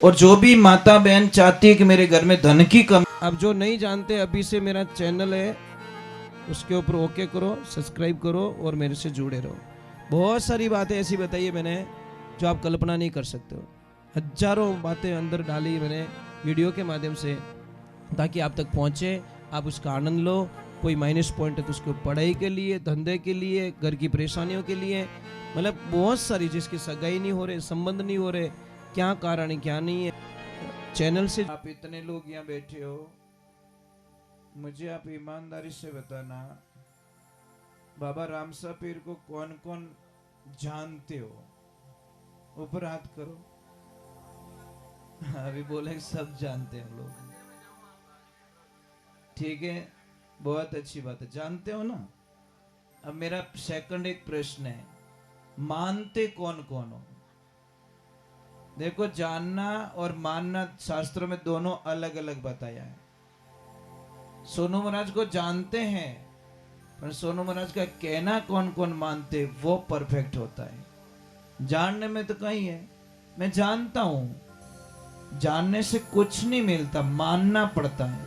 और जो भी माता बहन चाहती है कि मेरे घर में धन की कमी, अब जो नहीं जानते अभी से मेरा चैनल है उसके ऊपर ओके करो, सब्सक्राइब करो और मेरे से जुड़े रहो। बहुत सारी बातें ऐसी बताई है मैंने जो आप कल्पना नहीं कर सकते हो। हजारों बातें अंदर डाली मैंने वीडियो के माध्यम से ताकि आप तक पहुंचे, आप उसका आनंद लो। कोई माइनस पॉइंट है तो उसको पढ़ाई के लिए, धंधे के लिए, घर की परेशानियों के लिए, मतलब बहुत सारी, जिसकी सगाई नहीं हो रहे, संबंध नहीं हो रहे, क्या कारण है क्या नहीं है। चैनल से आप इतने लोग यहाँ बैठे हो, मुझे आप ईमानदारी से बताना, बाबा रामसा पीर को कौन कौन जानते हो? ऊपर हाथ करो। अभी बोले सब जानते हैं लोग, ठीक है, बहुत अच्छी बात है, जानते हो ना। अब मेरा सेकंड एक प्रश्न है, मानते कौन कौन हो? देखो, जानना और मानना शास्त्रों में दोनों अलग अलग बताया है। सोनू महाराज को जानते हैं, पर सोनू महाराज का कहना कौन कौन मानते वो परफेक्ट होता है। जानने में तो कहीं है, मैं जानता हूं, जानने से कुछ नहीं मिलता, मानना पड़ता है।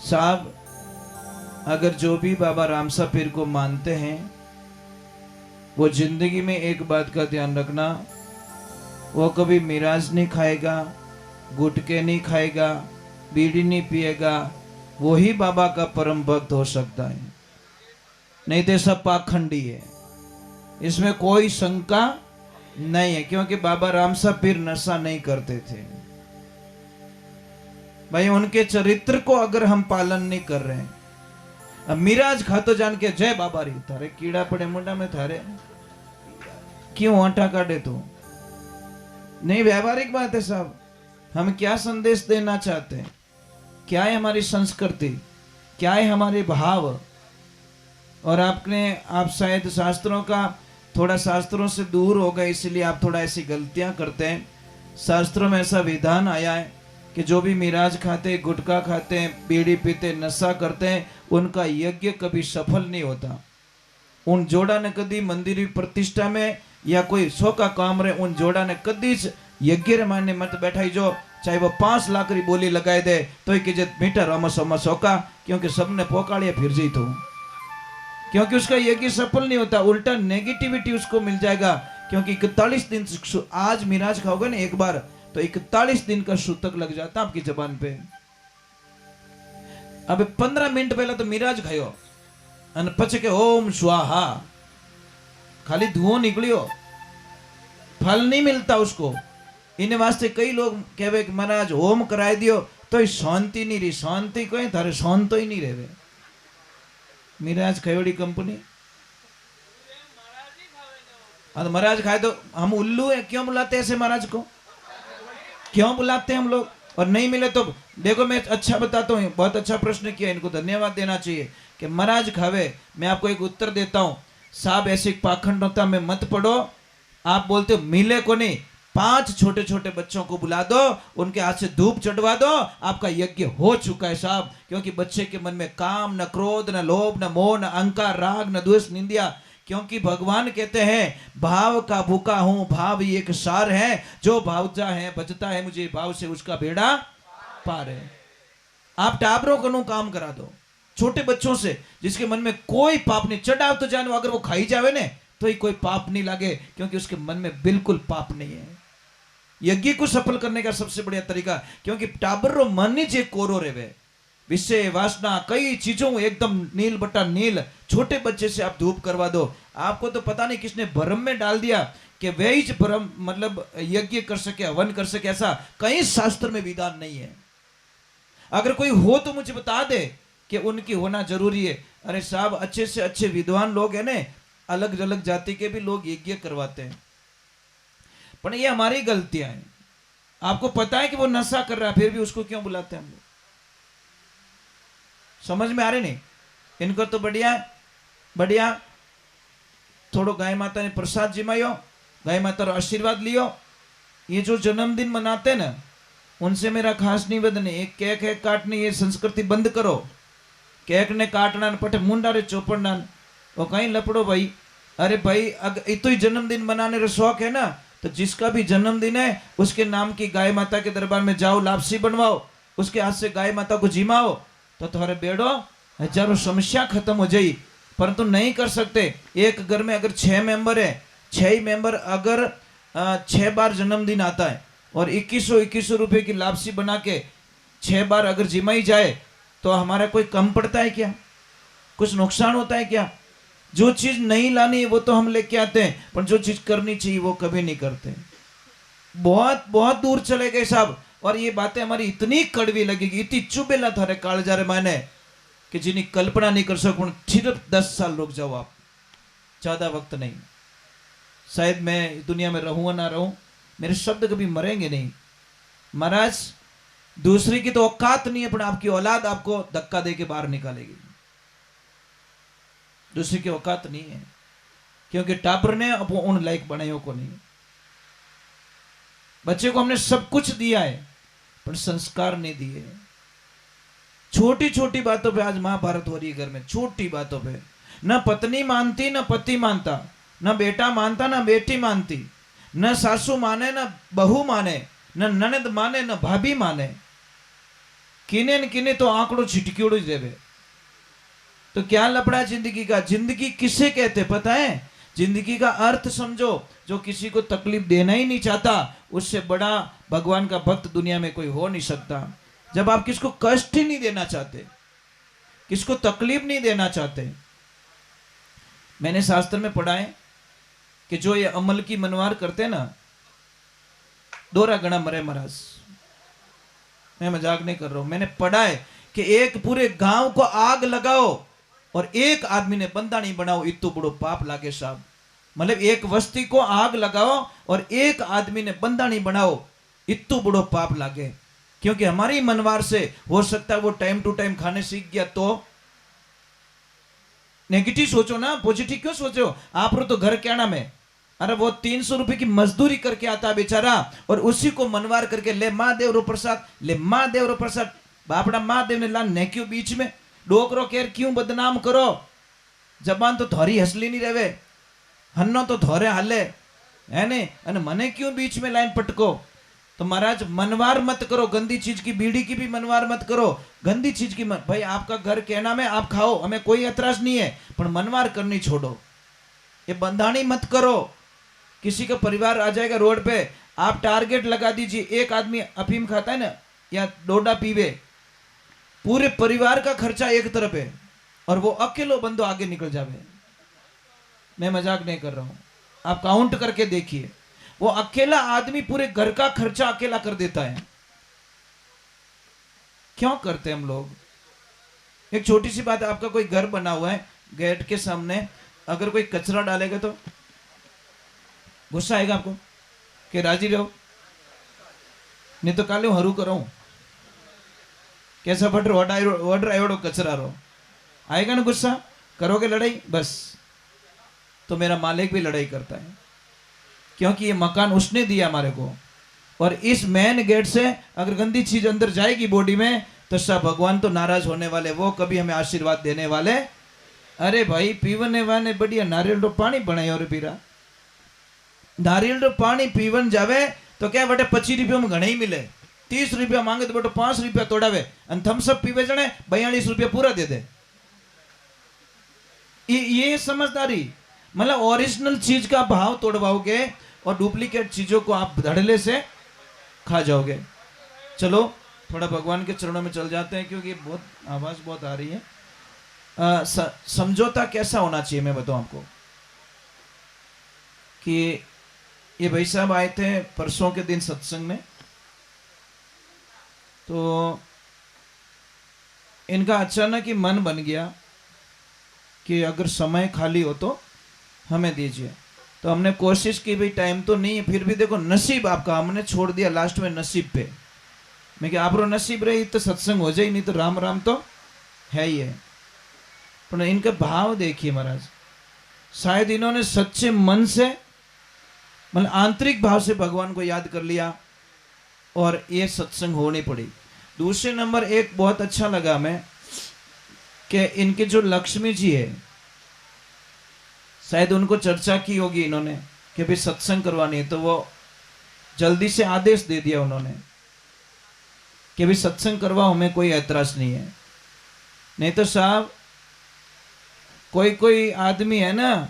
साहब, अगर जो भी बाबा रामसा पीर को मानते हैं वो जिंदगी में एक बात का ध्यान रखना, वो कभी मिराज नहीं खाएगा, गुटके नहीं खाएगा, बीड़ी नहीं पिएगा, वो ही बाबा का परम भक्त हो सकता है, नहीं तो सब पाखंडी है। इसमें कोई शंका नहीं है, क्योंकि बाबा रामसा पीर नशा नहीं करते थे भाई। उनके चरित्र को अगर हम पालन नहीं कर रहे हैं, अब मिराज खातो जान के जय बाबा री, थारे कीड़ा पड़े मुंडा में, थारे क्यों आटा काटे तू? नहीं, व्यवहारिक बात है साहब। हम क्या संदेश देना चाहते हैं, क्या है हमारी संस्कृति, क्या है हमारे भाव। और आप शायद शास्त्रों का, थोड़ा शास्त्रों से दूर हो गए, इसलिए आप थोड़ा ऐसी गलतियां करते हैं। शास्त्रों में ऐसा विधान आया है कि जो भी मिराज खाते, गुटखा खाते हैं, बीड़ी पीते, नशा करते हैं, उनका यज्ञ कभी सफल नहीं होता। उन जोड़ा ने कभी मंदिर की प्रतिष्ठा में या कोई सो का काम रहे, उन जोड़ा ने कभी यज्ञ माने मत बैठाई जो, चाहे वो 5 लाख की बोली लगाए दे तो ही कि मीटर अमस अमस होका, क्योंकि सबने पोकाड़िया फिर जी तो, क्योंकि उसका यज्ञ सफल नहीं होता, उल्टा नेगेटिविटी उसको मिल जाएगा। क्योंकि 41 दिन, आज मिराज खाओगे ना एक बार तो 41 दिन का सूतक लग जाता आपकी जबान पे। अब 15 मिनट पहले तो मिराज खायो અને પછી કે ओम स्वाहा, खाली धुओं निकलियो, फल नहीं मिलता उसको। इन वास्ते कई लोग कहवे कि महाराज होम कराई दियो तो शांति नहीं रही, शांति कोई थारे शांत ही नहीं रहे। मिराज खयोड़ी कंपनी, हाँ महाराज खाए तो हम उल्लू है, क्यों बुलाते हैं ऐसे महाराज को, क्यों बुलाते हैं हम लोग? और नहीं मिले तो देखो, मैं अच्छा बताता हूँ, बहुत अच्छा प्रश्न किया, इनको धन्यवाद देना चाहिए कि महाराज खावे। मैं आपको एक उत्तर देता हूँ साहब, ऐसे पाखंडता में मत पड़ो। आप बोलते हो मिले को नहीं, 5 छोटे छोटे बच्चों को बुला दो, उनके हाथ से धूप चढ़वा दो, आपका यज्ञ हो चुका है साहब। क्योंकि बच्चे के मन में काम, न क्रोध, न लोभ, न मोह, न अहंकार, राग, न द्वेष, निंदा। क्योंकि भगवान कहते हैं भाव का भूखा हूं, भाव ही एक सार है, जो भावता है बचता है मुझे भाव से, उसका बेड़ा पार है। आप टाबरों को काम करा दो, छोटे बच्चों से, जिसके मन में कोई पाप नहीं, चढ़ाव तो जानो, अगर वो खाई जावे ने तो ही कोई पाप नहीं लगे, क्योंकि उसके मन में बिल्कुल पाप नहीं है। यज्ञ को सफल करने का सबसे बढ़िया तरीका, क्योंकि टाबरो मन ही जे कोरो रेवे, विषय वासना कई चीजों एकदम नील बटा नील, छोटे बच्चे से आप धूप करवा दो। आपको तो पता नहीं किसने भ्रम में डाल दिया कि वे ही भ्रम मतलब यज्ञ कर सके, हवन कर सके, ऐसा कहीं शास्त्र में विधान नहीं है। अगर कोई हो तो मुझे बता दे कि उनकी होना जरूरी है। अरे साहब, अच्छे से अच्छे विद्वान लोग हैं ने, अलग अलग जाति के भी लोग यज्ञ करवाते हैं, पर ये हमारी गलतियां हैं। आपको पता है कि वो नशा कर रहा है, फिर भी उसको क्यों बुलाते हैं हम लोग? समझ में आ रहे नहीं? इनको तो बढ़िया बढ़िया थोड़ो गाय माता ने प्रसाद जिमायो, गाय माता रो आशीर्वाद लियो। ये जो जन्मदिन मनाते हैं ना, उनसे मेरा खास निवेदन है, एक केक है काटनी, ये संस्कृति बंद करो। केक ने काटना पटे मुंडा रे चौपड़ना, वो कहीं लपड़ो भाई। अरे भाई, अगर इतो ही जन्मदिन मनाने रो शौक है ना, तो जिसका भी जन्मदिन है उसके नाम की गाय माता के दरबार में जाओ, लापसी बनवाओ, उसके हाथ से गाय माता को जिमाओ, तो तुम्हारे बेड़ो हजारों समस्या खत्म हो जाई। परंतु नहीं कर सकते। एक घर में अगर 6 मेंबर है, 6 ही मेंबर अगर 6 बार जन्मदिन आता है और 2100 रुपए की लापसी बना के 6 बार अगर जिमाई जाए तो हमारा कोई कम पड़ता है क्या? कुछ नुकसान होता है क्या? जो चीज नहीं लानी है वो तो हम लेके आते हैं, पर जो चीज करनी चाहिए वो कभी नहीं करते। बहुत बहुत दूर चले गए साहब। और ये बातें हमारी इतनी कड़वी लगेगी, इतनी चुबेला थारे कालजारे माने कि जिन्हें कल्पना नहीं कर सकूं। सिर्फ 10 साल रुक जाओ आप, ज्यादा वक्त नहीं। शायद मैं दुनिया में रहूं ना रहूं, मेरे शब्द कभी मरेंगे नहीं। महाराज दूसरी की तो औकात नहीं है, पर आपकी औलाद आपको धक्का दे के बाहर निकालेगी। दूसरी की औकात नहीं है, क्योंकि टापर ने अब उन लायक बनायो को नहीं। बच्चे को हमने सब कुछ दिया है पर संस्कार नहीं दिए। छोटी छोटी बातों पे आज महाभारत हो रही है घर में, छोटी बातों पे। न पत्नी मानती न पति मानता, न बेटा मानता न बेटी मानती, न सासू माने न बहू माने, न ननद माने न भाभी माने। किने न किने तो आंकड़ो छिटकियोड़ो देवे। तो क्या लपड़ा जिंदगी का? जिंदगी किसे कहते पता है? जिंदगी का अर्थ समझो। जो किसी को तकलीफ देना ही नहीं चाहता, उससे बड़ा भगवान का भक्त दुनिया में कोई हो नहीं सकता। जब आप किसको कष्ट ही नहीं देना चाहते, किसको तकलीफ नहीं देना चाहते। मैंने शास्त्र में पढ़ा है कि जो ये अमल की मनवार करते ना, दोरा गणा मरे महाराज। मैं मजाक नहीं कर रहा हूं। मैंने पढ़ा है कि एक पूरे गांव को आग लगाओ और एक आदमी ने बंदा नहीं बनाओ, इतो बड़ो पाप लागे साहब। मतलब एक बस्ती को आग लगाओ और एक आदमी ने बंदा नहीं बनाओ, इतो बड़ो पाप लागे। क्योंकि हमारी मनवार से हो सकता है वो टाइम टू टाइम खाने सीख गया तो। नेगेटिव सोचो ना, पॉजिटिव क्यों सोचो? आप तो घर क्या नाम है? अरे वो 300 रुपए की मजदूरी करके आता बेचारा, और उसी को मनवार करके ले महादेव रो प्रसाद, ले महादेव रो प्रसाद। बापड़ा महादेव ने लान ने क्यों बीच में डोकरो केर क्यों बदनाम करो? जबान तो थोड़ी हसली नहीं रहे, हन्नो तो थोड़े हाले है ने, अने मने क्यों बीच में लाइन पटको? तो महाराज मनवार मत करो, गंदी चीज की, बीड़ी की भी मनवार मत करो, गंदी चीज की मत। भाई आपका घर कहना में आप खाओ, हमें कोई एतराज नहीं है, पर मनवार करनी छोड़ो। ये बंधानी मत करो। किसी का परिवार आ जाएगा रोड पे, आप टारगेट लगा दीजिए। एक आदमी अफीम खाता है ना या डोडा पीवे, पूरे परिवार का खर्चा एक तरफ है और वो अकेलो बंदो आगे निकल जावे। मैं मजाक नहीं कर रहा हूं, आप काउंट करके देखिए। वो अकेला आदमी पूरे घर का खर्चा अकेला कर देता है। क्यों करते हम लोग? एक छोटी सी बात है, आपका कोई घर बना हुआ है, गेट के सामने अगर कोई कचरा डालेगा तो गुस्सा आएगा आपको कि राजी रहो, नहीं तो काले हरू करो कैसा फट रो कचरा रो, आएगा ना गुस्सा? करोगे लड़ाई? बस तो मेरा मालिक भी लड़ाई करता है, क्योंकि ये मकान उसने दिया हमारे को। और इस मेन गेट से अगर गंदी चीज अंदर जाएगी बॉडी में तो सब भगवान तो नाराज होने वाले, वो कभी हमें आशीर्वाद देने वाले। अरे भाई पीवने वाले बढ़िया नारियल रो पानी बनाए और पीरा, नारियल रो पानी पीवन जावे तो क्या बटे 25 रुपये में घने ही मिले, 30 रुपया मांगे तो बटे 5 रुपया तोड़ावे, और थम्सअप पीवे जने 42 रुपया पूरा दे दे। ये समझदारी। मतलब ओरिजिनल चीज का भाव तोड़वाओगे और डुप्लीकेट चीजों को आप धड़ल्ले से खा जाओगे। चलो थोड़ा भगवान के चरणों में चल जाते हैं, क्योंकि बहुत आवाज बहुत आ रही है। समझौता कैसा होना चाहिए मैं बताऊं आपको। कि ये भाई साहब आए थे परसों के दिन सत्संग में, तो इनका अचानक ही मन बन गया कि अगर समय खाली हो तो हमें दीजिए। तो हमने कोशिश की, भाई टाइम तो नहीं है, फिर भी देखो नसीब आपका, हमने छोड़ दिया लास्ट में नसीब पे। मैं कि आप रो नसीब रही तो सत्संग हो जाए, नहीं तो राम राम तो है ही है। पर इनका भाव देखिए महाराज, शायद इन्होंने सच्चे मन से मतलब आंतरिक भाव से भगवान को याद कर लिया और ये सत्संग होनी पड़ी। दूसरे नंबर एक बहुत अच्छा लगा मैं कि इनके जो लक्ष्मी जी है, शायद उनको चर्चा की होगी इन्होंने कि भाई सत्संग करवानी है, तो वो जल्दी से आदेश दे दिया उन्होंने कि भाई सत्संग करवाओ, हमें कोई ऐतराज नहीं है। नहीं तो साहब कोई कोई आदमी है ना,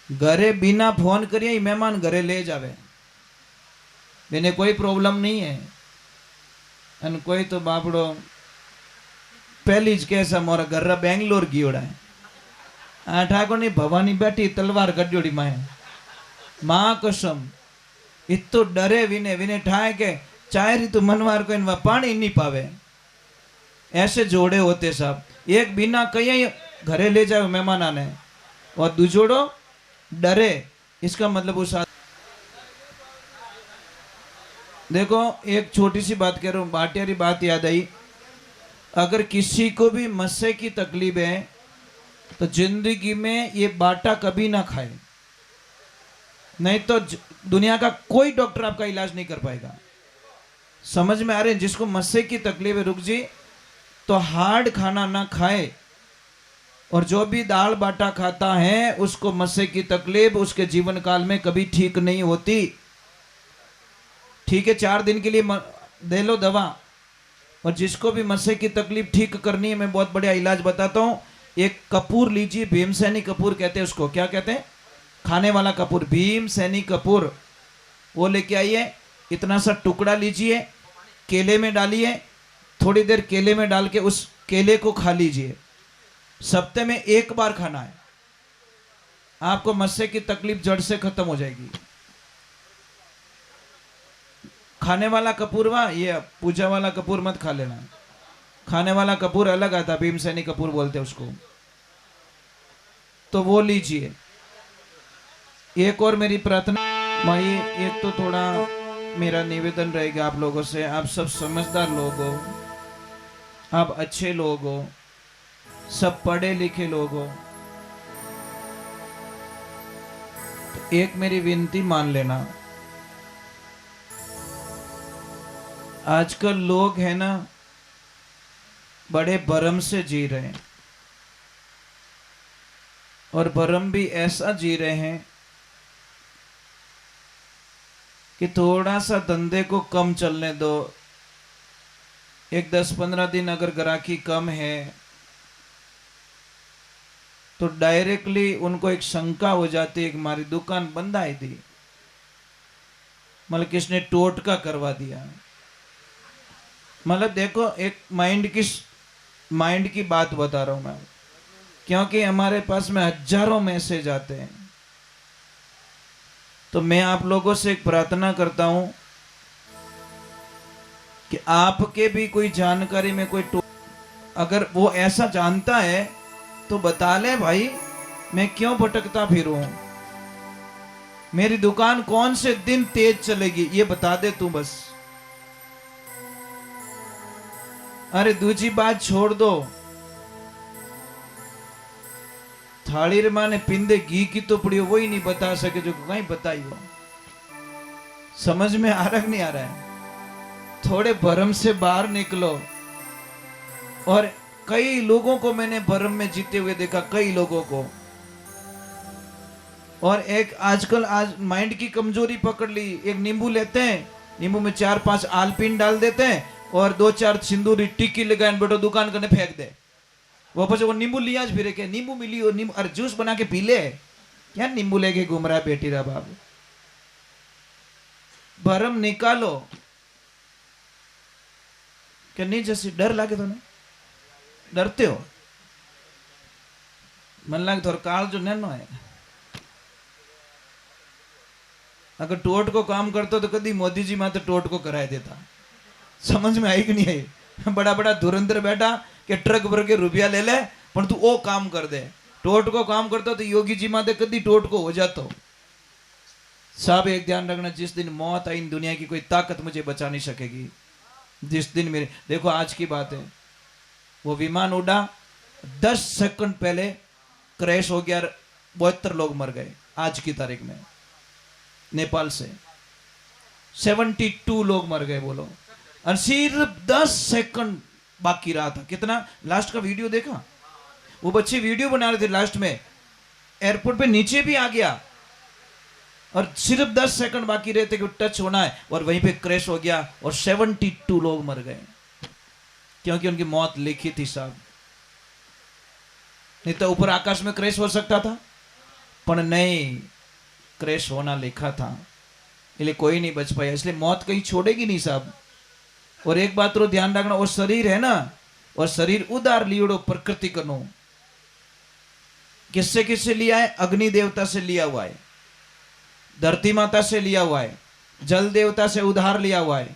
घरे बिना फोन करिए ही मेहमान घरे ले जावे, मैंने कोई प्रॉब्लम नहीं है। अन कोई तो बापड़ो पहली ज कैसा मोरा घर बेंगलोर गियोड़ा है, आ ठाकुर नहीं भवानी बैठी तलवार गड्योड़ी माए मां कसम, इतो डरे विने विने ठाए के चाहे री तो मनवार को इनवा पानी नहीं पावे, ऐसे जोड़े होते साहब। एक बिना कहीं घरे ले जाए मेहमान आने, और दूजोड़ो डरे, इसका मतलब उस देखो एक छोटी सी बात कह रहा हूं, भाटियारी बात याद आई। अगर किसी को भी मस्से की तकलीफ है तो जिंदगी में ये बाटा कभी ना खाए, नहीं तो दुनिया का कोई डॉक्टर आपका इलाज नहीं कर पाएगा। समझ में आ रहे हैं? जिसको मस्से की तकलीफ है रुक जी, तो हार्ड खाना ना खाए, और जो भी दाल बाटा खाता है उसको मस्से की तकलीफ उसके जीवन काल में कभी ठीक नहीं होती। ठीक है, 4 दिन के लिए दे लो दवा, और जिसको भी मस्से की तकलीफ ठीक करनी है, मैं बहुत बढ़िया इलाज बताता हूँ। एक कपूर लीजिए, भीमसेनी कपूर कहते हैं उसको, क्या कहते हैं? खाने वाला कपूर, भीमसेनी कपूर, वो लेके आइए। इतना सा टुकड़ा लीजिए, केले में डालिए, थोड़ी देर केले में डाल के उस केले को खा लीजिए। सप्ताह में 1 बार खाना है, आपको मस्से की तकलीफ जड़ से खत्म हो जाएगी। खाने वाला कपूर वा, ये पूजा वाला कपूर मत खा लेना, खाने वाला कपूर अलग आता, भीमसेनी कपूर बोलते हैं उसको, तो वो लीजिए। एक और मेरी प्रार्थना भाई, एक तो थोड़ा मेरा निवेदन रहेगा आप लोगों से, आप सब समझदार लोग हो, आप अच्छे लोग हो, सब पढ़े लिखे लोग हो, तो एक मेरी विनती मान लेना। आजकल लोग है ना बड़े भरम से जी रहे हैं, और भरम भी ऐसा जी रहे हैं कि थोड़ा सा धंधे को कम चलने दो, एक 10-15 दिन अगर ग्राहकी कम है तो डायरेक्टली उनको एक शंका हो जाती है कि हमारी दुकान बंद आई थी, मतलब किसने टोटका करवा दिया। मतलब देखो, एक माइंड की बात बता रहा हूं मैं, क्योंकि हमारे पास में हजारों मैसेज आते हैं। तो मैं आप लोगों से एक प्रार्थना करता हूं कि आपके भी कोई जानकारी में कोई अगर वो ऐसा जानता है तो बता ले भाई, मैं क्यों भटकता फिरूं, मेरी दुकान कौन से दिन तेज चलेगी ये बता दे तू बस। अरे दूसरी बात छोड़ दो, थाली रे माने पिंदे घी की तो पड़ी वो ही नहीं बता सके जो कहीं बताई हो। समझ में आ रहा नहीं आ रहा है? थोड़े भरम से बाहर निकलो। और कई लोगों को मैंने भरम में जीते हुए देखा, कई लोगों को। और एक आजकल आज माइंड की कमजोरी पकड़ ली, एक नींबू लेते हैं, नींबू में 4-5 आलपीन डाल देते हैं और 2-4 सिंदूरी टिक्की लगाए बेटो दुकान करने फेंक दे। वापस वो नींबू लिया फिर के नींबू मिली और नींबू, अरे जूस बना के पी ले, क्या नींबू लेके घूम रहा है बेटी रा बाप। भरम निकालो। क्या नहीं जैसे डर लागे तो डरते हो? मन लागे थोड़ा काल जो नैनो है, अगर टोट को काम करते तो कभी मोदी जी माते टोट को कराए देता। समझ में आई कि नहीं आई? बड़ा बड़ा धुरंधर बैठा कि ट्रक भर के रुपया ले ले पर तू वो काम कर दे, टोट को काम करता तो योगी जी माते कभी टोट को हो जातो। साहब एक ध्यान रखना, जिस दिन मौत आई दुनिया की कोई ताकत मुझे बचा नहीं सकेगी। जिस दिन मेरे, देखो आज की बात है, वो विमान उड़ा 10 सेकंड पहले क्रैश हो गया, 72 लोग मर गए आज की तारीख में। नेपाल से 72 लोग मर गए बोलो, और सिर्फ 10 सेकंड बाकी रहा था। कितना लास्ट का वीडियो देखा? वो बच्चे वीडियो बना रहे थे, लास्ट में एयरपोर्ट पे नीचे भी आ गया, और सिर्फ 10 सेकंड बाकी रहते कि टच होना है और वहीं पे क्रैश हो गया और 72 लोग मर गए, क्योंकि उनकी मौत लिखी थी साहब। नहीं तो ऊपर आकाश में क्रैश हो सकता था, पर नहीं, क्रैश होना लिखा था, इसलिए कोई नहीं बच पाया। इसलिए मौत कहीं छोड़ेगी नहीं साहब। और एक बात तो ध्यान रखना, वो शरीर है ना, और शरीर उधार लियोड़ो प्रकृति कनो। किससे किससे लिया है? अग्नि देवता से लिया हुआ है, धरती माता से लिया हुआ है, जल देवता से उधार लिया हुआ है,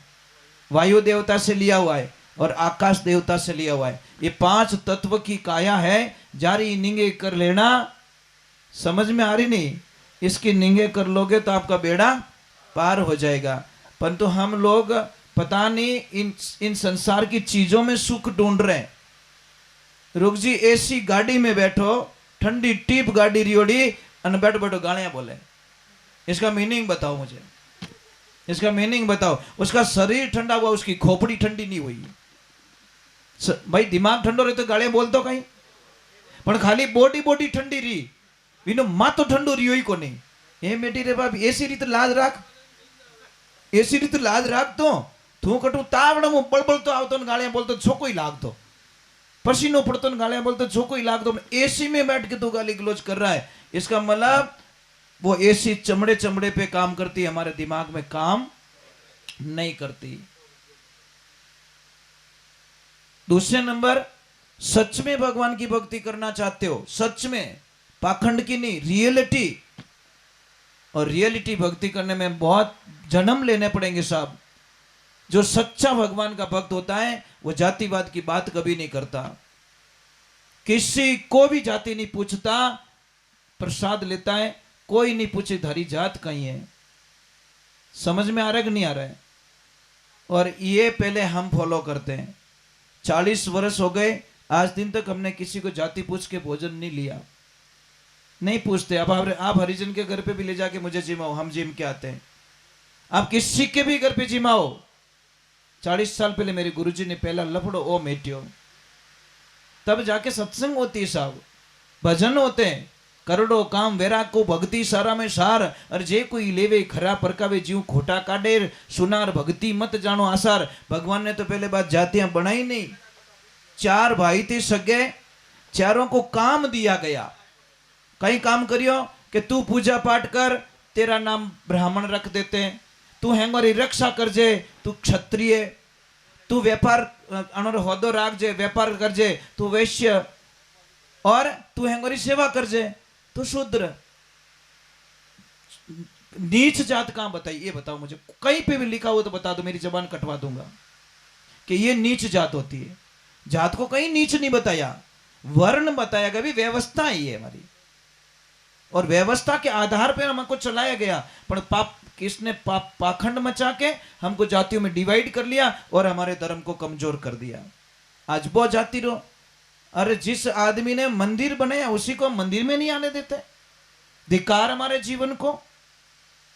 वायु देवता से लिया हुआ है और आकाश देवता से लिया हुआ है। ये 5 तत्व की काया है, जारी निंगे कर लेना। समझ में आ रही नहीं? इसकी निंगे कर लोगे तो आपका बेड़ा पार हो जाएगा। परंतु हम लोग पता नहीं इन संसार की चीजों में सुख ढूंढ रहे हैं। रुक जी, एसी गाड़ी में बैठो, ठंडी टीप गाड़ी रियोड़ी, अन बैठो बैठो गालियां बोले। इसका मीनिंग बताओ मुझे, इसका मीनिंग बताओ। उसका शरीर ठंडा हुआ, उसकी खोपड़ी ठंडी नहीं हुई। भाई दिमाग ठंडो रहे तो गालियां बोल तो कहीं, पर खाली बॉडी ठंडी रही, इनो मातो ठंडो रियो ही को नहीं। ए मेटी रे बाप, एसी रीत लाज राख, एसी रीत लाज राख। तो तू कटू तावड़ मु बळबळ तो आवतो ने गालियां बोलतो छोको ही लागतो, पसीनो पड़तो ने गालियां बोलतो छोको ही लागतो। एसी में बैठ के तो गाली गलौज कर रहा है, इसका मतलब वो एसी चमड़े चमड़े पे काम करती है, हमारे दिमाग में काम नहीं करती। दूसरे नंबर, सच में भगवान की भक्ति करना चाहते हो, सच में, पाखंड की नहीं, रियलिटी। और रियलिटी भक्ति करने में बहुत जन्म लेने पड़ेंगे साहब। जो सच्चा भगवान का भक्त होता है वो जातिवाद की बात कभी नहीं करता, किसी को भी जाति नहीं पूछता, प्रसाद लेता है, कोई नहीं पूछे धारी जात कहीं है। समझ में आ रहा है कि नहीं आ रहा है? और ये पहले हम फॉलो करते हैं। 40 वर्ष हो गए, आज दिन तक हमने किसी को जाति पूछ के भोजन नहीं लिया, नहीं पूछते। अब आप हरिजन के घर पे भी ले जाके मुझे जिमाओ, हम जिम के आते हैं। आप किसी के भी घर पे जिमाओ। 40 साल पहले मेरे गुरुजी ने पहला लफड़ो ओ मेटियो, तब जाके सत्संग होती है साहब, भजन होते हैं। करोड़ो काम वेरा को भक्ति सारा में सार, और जे कोई लेवे खरा परकावे जीव खोटा काटे, सुनार भक्ति मत जानो आसार। भगवान ने तो पहले बात जातियां बनाई नहीं। 4 भाई थे सगे, चारों को काम दिया गया। कई काम करियो कि तू पूजा पाठ कर, तेरा नाम ब्राह्मण रख देते हैं, तू हेंगोरी रक्षा करजे, तू क्षत्रिय, तू व्यापार अनोर होदो राखजे, व्यापार करजे, तू वैश्य, और तू हेंगोरी सेवा करजे, तो शूद्र। नीच जात कहां बताई? ये बताओ मुझे, कहीं पे भी लिखा हो तो बता दो, मेरी जबान कटवा दूंगा कि ये नीच जात होती है। जात को कहीं नीच नहीं बताया, वर्ण बताया गया। भी व्यवस्था ही है हमारी, और व्यवस्था के आधार पर हमको चलाया गया। पर पाप किसने पाखंड मचा के हमको जातियों में डिवाइड कर लिया और हमारे धर्म को कमजोर कर दिया। आज बहुत जाति रो, अरे जिस आदमी ने मंदिर बनाया उसी को मंदिर में नहीं आने देते। धिकार हमारे जीवन को,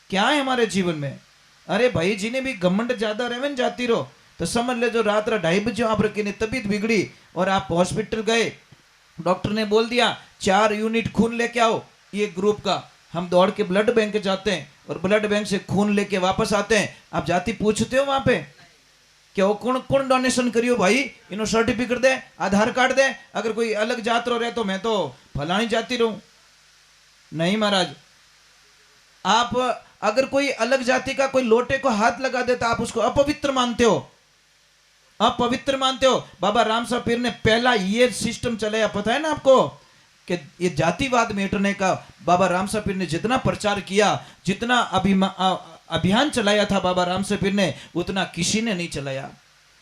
क्या है हमारे जीवन में? अरे भाई, जिन्हें भी घमंड ज्यादा रहे जाती रहो तो समझ ले, जो रात 2:30 बजे आप रखी तबीयत बिगड़ी और आप हॉस्पिटल गए, डॉक्टर ने बोल दिया 4 यूनिट खून लेके आओ ये ग्रुप का। हम दौड़ के ब्लड बैंक जाते हैं और ब्लड बैंक से खून लेके वापस आते हैं। आप जाति पूछते हो वहां पे क्या वो कौन कौन डोनेशन करियो भाई, इन्हों सर्टिफिकेट दे, आधार कार्ड दे। अगर कोई अलग जात रो रहे तो मैं तो फलानी जाति रहूं। नहीं महाराज, आप अगर कोई अलग जाति का कोई लोटे को हाथ लगा देता आप उसको अपवित्र मानते हो, अपवित्र मानते हो। बाबा राम साहब पीर ने पहला ये सिस्टम चलाया, पता है ना आपको, कि ये जातिवाद मिटने का बाबा राम साहब पीर ने जितना प्रचार किया, जितना अभियान चलाया था बाबा राम साहब पीर ने, उतना किसी ने नहीं चलाया।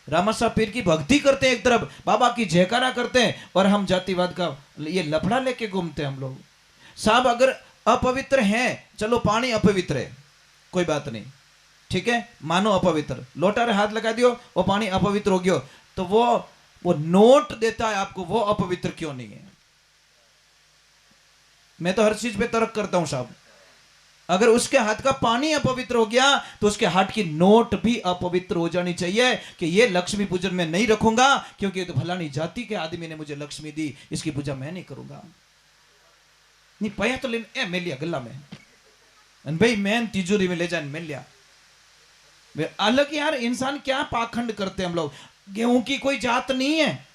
रामा साहब पीर की भक्ति करते हैं एक तरफ, बाबा की जयकारा करते हैं, और हम जातिवाद का ये लफड़ा लेके घूमते हैं हम लोग। साहब अगर अपवित्र हैं, चलो पानी अपवित्र है, कोई बात नहीं, ठीक है, मानो अपवित्र, लोटा रे हाथ लगा दियो वो पानी अपवित्र हो गयो, तो वो नोट देता है आपको, वो अपवित्र क्यों नहीं है? मैं तो हर चीज पे तर्क करता हूं साहब। अगर उसके हाथ का पानी अपवित्र हो गया तो उसके हाथ की नोट भी अपवित्र हो जानी चाहिए कि ये लक्ष्मी पूजन में नहीं रखूंगा क्योंकि ये तो फलानी जाति के आदमी ने मुझे लक्ष्मी दी, इसकी पूजा मैं नहीं करूंगा। नहीं पाया तो लेने मैं लिया गला में, अन भाई मैं तिजोरी में ले जाने मिल लिया। अलग यार, इंसान क्या पाखंड करते हैं हम लोग। गेहूं की कोई जात नहीं है,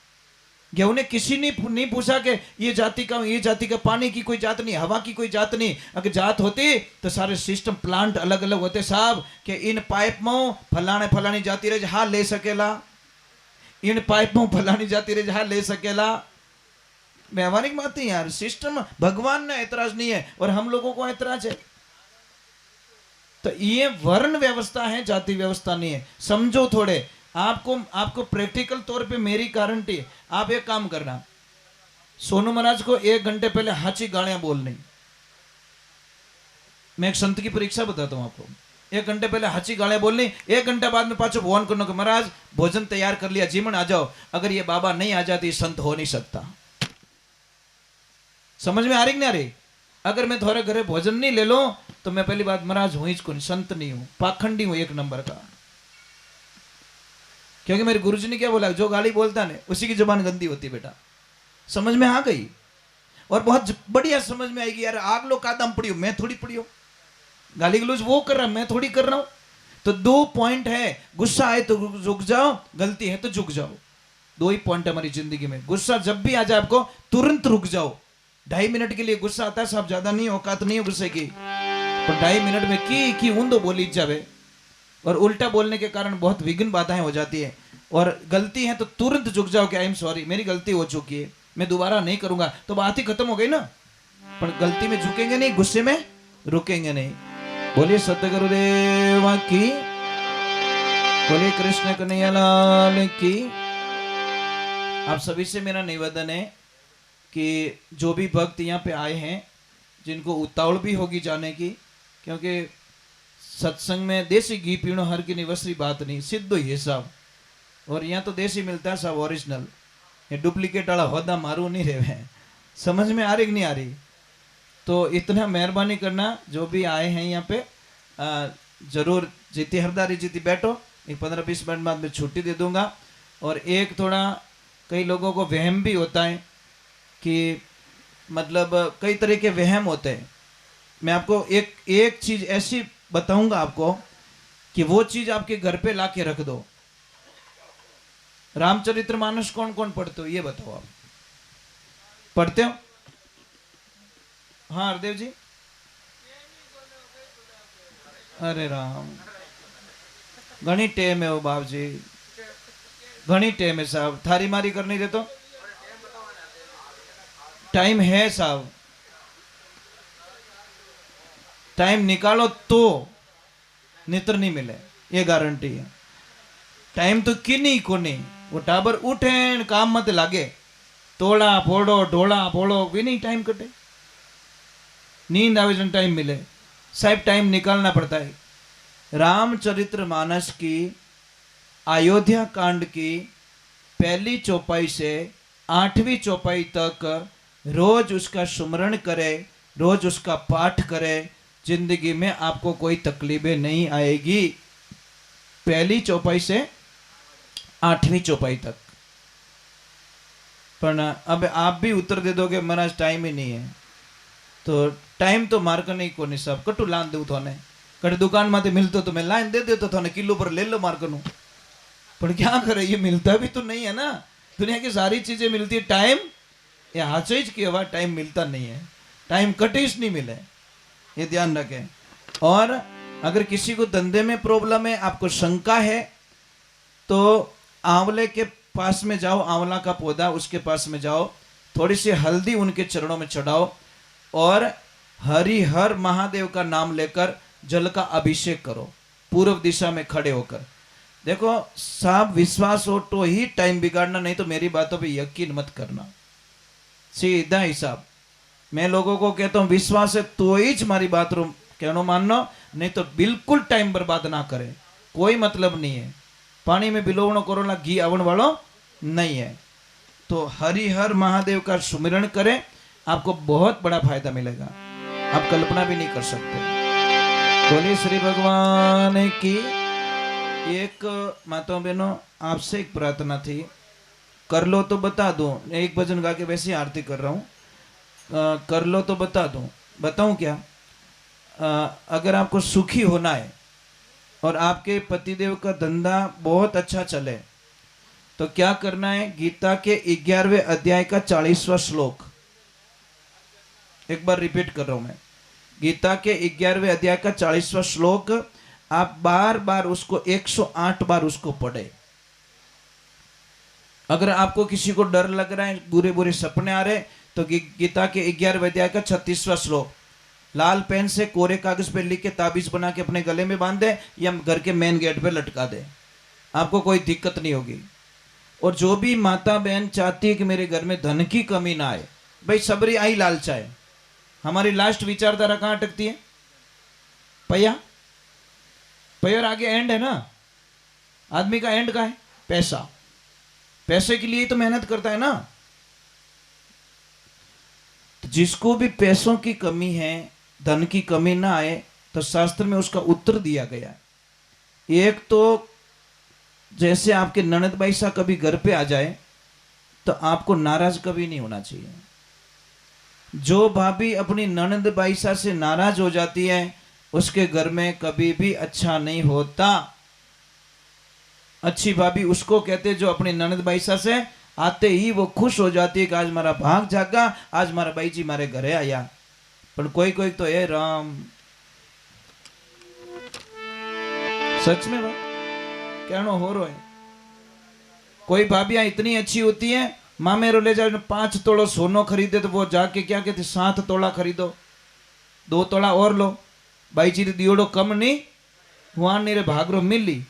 गेहूं ने किसी ने नहीं पूछा कि ये जाति का, पानी की कोई जात नहीं, हवा की कोई जात नहीं। अगर जात होती तो सारे सिस्टम प्लांट अलग अलग होते साहब, कि इन पाइप में फलाने फलानी जाति रहे हाँ ले सकेला, इन पाइप में फलानी जाति रहे हाँ ले सकेला। व्यवहारिक बात है यार, सिस्टम भगवान ने ऐतराज नहीं है और हम लोगों को ऐतराज है। तो ये वर्ण व्यवस्था है, जाति व्यवस्था नहीं है, समझो थोड़े। आपको प्रैक्टिकल तौर पे मेरी गारंटी है। आप एक काम करना, सोनू महाराज को 1 घंटे पहले हाची गालियां बोलनी। मैं एक संत की परीक्षा बताता हूं आपको। 1 घंटे पहले हाची गालियां बोलनी, 1 घंटा बाद में पाछो फोन करना कि महाराज भोजन तैयार कर लिया, जीवन आ जाओ। अगर ये बाबा नहीं आ जाती संत हो नहीं सकता। समझ में आ रही कि नहीं आ रही? अगर मैं थोड़े घरे भोजन नहीं ले लो तो मैं पहली बात महाराज हूं ही नहीं, संत नहीं हूं, पाखंडी हूं 1 नंबर का। क्योंकि मेरे गुरुजी ने क्या बोला, जो गाली बोलता है उसी की जुबान गंदी होती बेटा। समझ में आ गई? और बहुत बढ़िया समझ में आएगी यार। आग लो कादम पड़ी हो, मैं थोड़ी पड़ी हो। गाली गलौज वो कर रहा, मैं थोड़ी कर रहा हूं। तो 2 पॉइंट है, गुस्सा आए तो रुक जाओ, गलती है तो झुक जाओ। 2 ही पॉइंट है हमारी जिंदगी में। गुस्सा जब भी आ जाए आपको तुरंत रुक जाओ। 2.5 मिनट के लिए गुस्सा आता है साहब, ज्यादा नहीं, औकात नहीं है गुस्से की। तो 2.5 मिनट में की ऊंदो बोली जावे, और उल्टा बोलने के कारण बहुत विघ्न बाधाएं हो जाती है। और गलती है तो तुरंत झुक जाओ कि आई एम सॉरी, मेरी गलती हो चुकी है, मैं दोबारा नहीं करूंगा, तो बात ही खत्म हो गई ना। पर गलती में झुकेंगे नहीं, गुस्से में रुकेंगे नहीं। बोलिए सतगुरुदेव की, बोलिए कृष्ण कन्हैया लाल की। आप सभी से मेरा निवेदन है कि जो भी भक्त यहाँ पे आए हैं, जिनको उतावल भी होगी जाने की, क्योंकि सत्संग में देसी घी पीणो हर की निवसरी बात नहीं, सिद्ध ही है साहब। और यहाँ तो देसी मिलता है सब ओरिजिनल, ये डुप्लीकेट वाला होदा मारू नहीं रहे हैं। समझ में आ रही कि नहीं आ रही? तो इतना मेहरबानी करना, जो भी आए हैं यहाँ पे जरूर जीती हरदारी जीती बैठो। एक 15-20 मिनट बाद में छुट्टी दे दूंगा। और एक थोड़ा कई लोगों को वहम भी होता है कि मतलब कई तरह के वहम होते हैं। मैं आपको एक चीज ऐसी बताऊंगा आपको कि वो चीज आपके घर पे ला के रख दो। रामचरितमानस कौन कौन पढ़ते हो ये बताओ? आप पढ़ते हो? हाँ हरदेव जी। अरे राम, घनी टेम है वो बाप जी, घनी टेम है साहब। थारी मारी करनी दे तो टाइम है साहब, टाइम निकालो तो नितर नहीं मिले, ये गारंटी है। टाइम तो किन्हीं को नहीं, वो टाबर उठे काम मत लागे, तोड़ा फोड़ो ढोला फोड़ो भी नहीं टाइम कटे। नींद आवे जन टाइम मिले साहब, टाइम निकालना पड़ता है। रामचरितमानस की अयोध्या कांड की पहली चौपाई से 8वीं चौपाई तक रोज उसका सुमरण करे, रोज उसका पाठ करे, जिंदगी में आपको कोई तकलीफें नहीं आएगी। पहली चौपाई से 8वीं चौपाई तक। पर अब आप भी उत्तर दे दोगे महाराज टाइम ही नहीं है, तो टाइम तो मार्क नहीं को नहीं सब कटू लान दू थोने, कट दुकान में मिलते तो मैं लाइन दे देता थोने, किलो पर ले लो मार्क नू। पर क्या करे, ये मिलता भी तो नहीं है ना। दुनिया की सारी चीजें मिलती है, टाइम ये हाचेज की हवा, टाइम मिलता नहीं है, टाइम कटिश नहीं मिले, ये ध्यान रखें। और अगर किसी को धंधे में प्रॉब्लम है, आपको शंका है, तो आंवले के पास में जाओ, आंवला का पौधा उसके पास में जाओ, थोड़ी सी हल्दी उनके चरणों में चढ़ाओ और हरिहर महादेव का नाम लेकर जल का अभिषेक करो, पूर्व दिशा में खड़े होकर। देखो साहब, विश्वास हो तो ही टाइम बिगाड़ना, नहीं तो मेरी बातों पे यकीन मत करना, सीधा हिसाब। मैं लोगों को कहता हूं विश्वास है तो ही हमारी बात रो कहनो मानना, नहीं तो बिल्कुल टाइम बर्बाद ना करे, कोई मतलब नहीं है। पानी में बिलोवणो करोला घी आवण वालो नहीं है। तो हरिहर महादेव का सुमिरण करें, आपको बहुत बड़ा फायदा मिलेगा, आप कल्पना भी नहीं कर सकते। बोलिए श्री भगवान की। एक माताओं बहनों, आपसे एक प्रार्थना थी, कर लो तो बता दो। एक भजन गा के वैसे आरती कर रहा हूँ, कर लो तो बता दो। बताऊं क्या? अगर आपको सुखी होना है और आपके पतिदेव का धंधा बहुत अच्छा चले तो क्या करना है? गीता के 11वें अध्याय का 40वां श्लोक एक बार रिपीट कर रहा हूं मैं। गीता के 11वें अध्याय का 40वां श्लोक आप बार बार उसको 108 बार उसको पढ़े। अगर आपको किसी को डर लग रहा है, बुरे बुरे सपने आ रहे, तो गीता के 11वें अध्याय का 36वां श्लोक लाल पेन से कोरे कागज पे लिख के ताबीज बना के अपने गले में बांध दे या घर के मेन गेट पे लटका दे, आपको कोई दिक्कत नहीं होगी। और जो भी माता बहन चाहती है कि मेरे घर में धन की कमी ना आए, भाई सबरी आई लालचा है। हमारी लास्ट विचारधारा कहां अटकती है? पैया पैर आगे एंड है ना। आदमी का एंड का है पैसा, पैसे के लिए तो मेहनत करता है ना। तो जिसको भी पैसों की कमी है, धन की कमी ना आए, तो शास्त्र में उसका उत्तर दिया गया है। एक तो जैसे आपके ननद भाई सा कभी घर पे आ जाए तो आपको नाराज कभी नहीं होना चाहिए। जो भाभी अपनी ननद भाई सा से नाराज हो जाती है उसके घर में कभी भी अच्छा नहीं होता। अच्छी भाभी उसको कहते जो अपनी ननद भाई सा से आते ही वो खुश हो जाती है कि आज मारा भाग जागा, आज मारा भाई जी मारे घरे आया। पर कोई कोई तो है राम, सच में बात कहना हो रो है। कोई भाभियां इतनी अच्छी होती हैं, मामेरो ले जाए 5 तोला सोनो खरीदे तो वो जाके क्या कहते 7 तोला खरीदो, 2 तोला और लो, भाई जी दियोड़ो कम नहीं वहां नहीं रे भागरो मिली।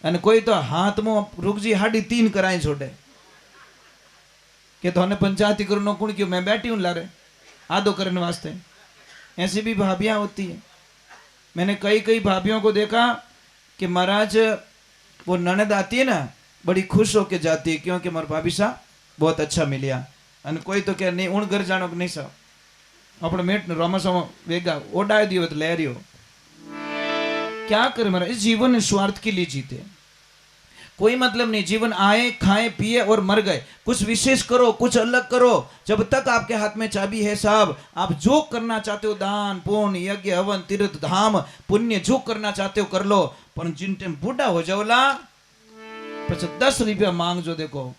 અને કોઈ તો હાથમાં રૂકજી 3.5 कराए छोड़े कि तो पंचायती करो कुण क्यों मैं बैठी हूं लारे आधो करने वास्ते। ऐसी भी भाभियां होती है। मैंने कई भाभियों को देखा कि महाराज वो ननद आती है ना बड़ी खुश होके जाती है क्योंकि हमारे भाभी सा बहुत अच्छा मिलिया। અને कोई तो क्या नहीं उन घर जानो नहीं सा अपने मेट रोमासा वेगा ओडाई दियो तो ले रियो। क्या करे महाराज, इस जीवन स्वार्थ के लिए जीते, कोई मतलब नहीं। जीवन आए खाए पिए और मर गए। कुछ विशेष करो, कुछ अलग करो। जब तक आपके हाथ में चाबी है साहब, आप जो करना चाहते हो दान पुण्य यज्ञ हवन तीर्थ धाम पुण्य जो करना चाहते हो कर लो। पर जिन टाइम बूढ़ा हो जाओला પછી 10 रुपया मांग जो देखो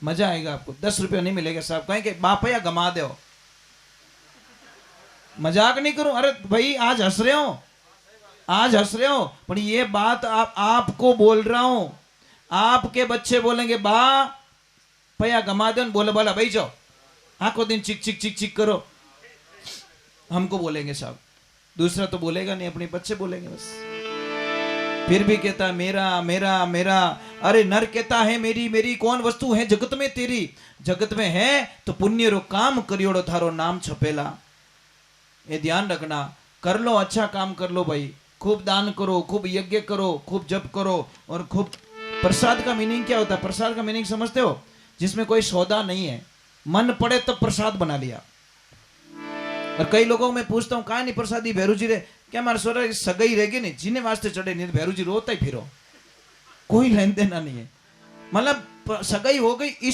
मजा आएगा आपको। 10 रुपया नहीं मिलेगा साहब, कहें कि बापया गमा दो। मजाक नहीं करूं, अरे भाई आज हंस रहे हो, आज हंस रहे हो, पर ये बात आपको बोल रहा हूं। आपके बच्चे बोलेंगे बा पया गमा दो, बोले बोला भाई जाओ आखो दिन चिक चिक चिक चिक करो, हमको बोलेंगे साहब। दूसरा तो बोलेगा नहीं, अपने बच्चे बोलेंगे बस। फिर भी कहता मेरा मेरा मेरा। अरे नर कहता है मेरी मेरी, कौन वस्तु है जगत में तेरी? जगत में है तो पुण्य रो काम करियोड़ो थारो नाम छपेला। ये ध्यान रखना। कर लो, अच्छा काम कर लो भाई, खूब दान करो, खूब यज्ञ करो, खूब जप करो। और खूब प्रसाद का मीनिंग क्या होता है? प्रसाद का मीनिंग समझते हो? जिसमें कोई सौदा नहीं है, मन पड़े तो प्रसाद बना लिया। और कई लोगों में पूछता हूं कहा नहीं प्रसादी भैरू जी रे, क्या हमारे सोरा सगाई रहेगी नहीं जिन्हें वास्ते चढ़े नहीं, भैरू जी रोता ही फिरो, कोई लेन देना नहीं है। मतलब सगाई हो गई